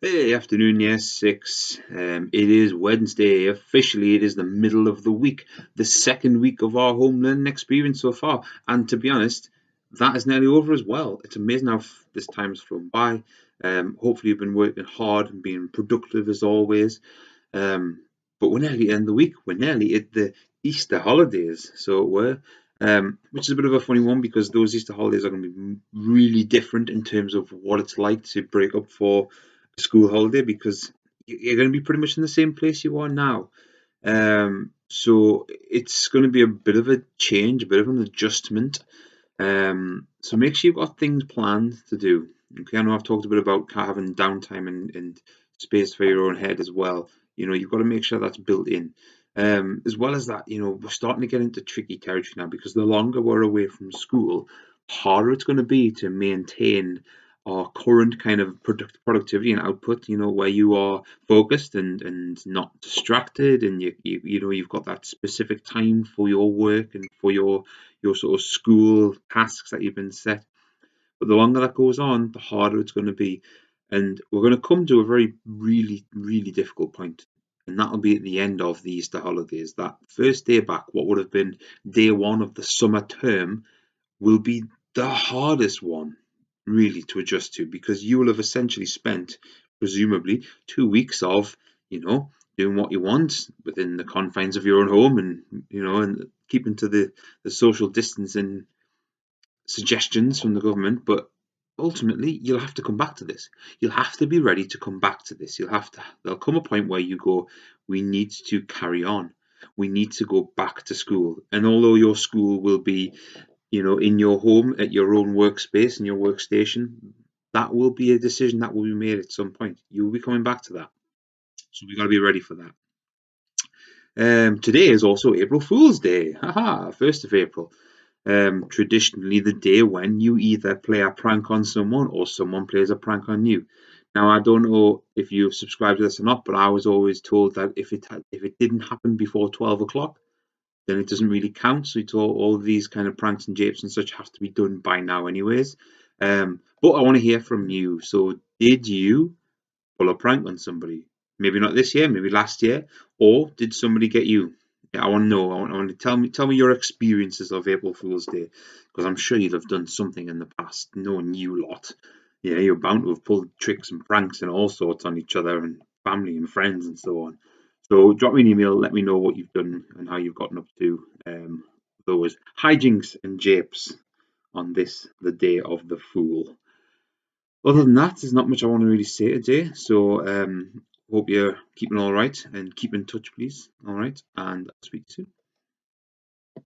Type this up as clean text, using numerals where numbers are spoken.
Hey, afternoon, yes, 6. It is Wednesday. Officially, it is the middle of the week, the second week of our home learning experience so far. And to be honest, that is nearly over as well. It's amazing how this time has flown by. Hopefully, you've been working hard and being productive as always. Um, but we're nearly at the end of the week. We're nearly at the Easter holidays. So we're, which is a bit of a funny one because those Easter holidays are going to be really different in terms of what it's like to break up for a school holiday because you're going to be pretty much in the same place you are now. So it's going to be a bit of a change, a bit of an adjustment. So make sure you've got things planned to do. Okay, I know I've talked a bit about having downtime and space for your own head as well. You've got to make sure that's built in. As well as that, we're starting to get into tricky territory now because the longer we're away from school, the harder it's going to be to maintain our current kind of productivity and output, where you are focused and not distracted, and you've got that specific time for your work and for your sort of school tasks that you've been set. But the longer that goes on, the harder it's going to be. And we're going to come to a very, really, really difficult point. And that'll be at the end of the Easter holidays. That first day back, what would have been day one of the summer term, will be the hardest one, really, to adjust to because you will have essentially spent, presumably, 2 weeks of, you know, doing what you want within the confines of your own home and keeping to the social distancing suggestions from the government, but ultimately you'll have to come back to this. You'll have to be ready to come back to this. There'll come a point where you go, we need to carry on. We need to go back to school. And although your school will be, in your home at your own workspace and your workstation, that will be a decision that will be made at some point. You'll be coming back to that. So we've got to be ready for that. Today is also April Fool's Day. Haha, 1st of April. Traditionally the day when you either play a prank on someone or someone plays a prank on you. Now, I don't know if you've subscribed to this or not, but I was always told that if it didn't happen before 12 o'clock, then it doesn't really count. So it's all these kind of pranks and japes and such have to be done by now, anyways. But I want to hear from you. So, did you pull a prank on somebody? Maybe not this year, maybe last year, or did somebody get you? Yeah, I want to know. I want to tell me your experiences of April Fool's Day, because I'm sure you'll have done something in the past, knowing you lot. Yeah, you're bound to have pulled tricks and pranks and all sorts on each other and family and friends and so on. So drop me an email, let me know what you've done and how you've gotten up to those hijinks and japes on this, the day of the Fool. Other than that, there's not much I want to really say today. So hope you're keeping all right and keep in touch, please. All right, and I'll speak to you soon.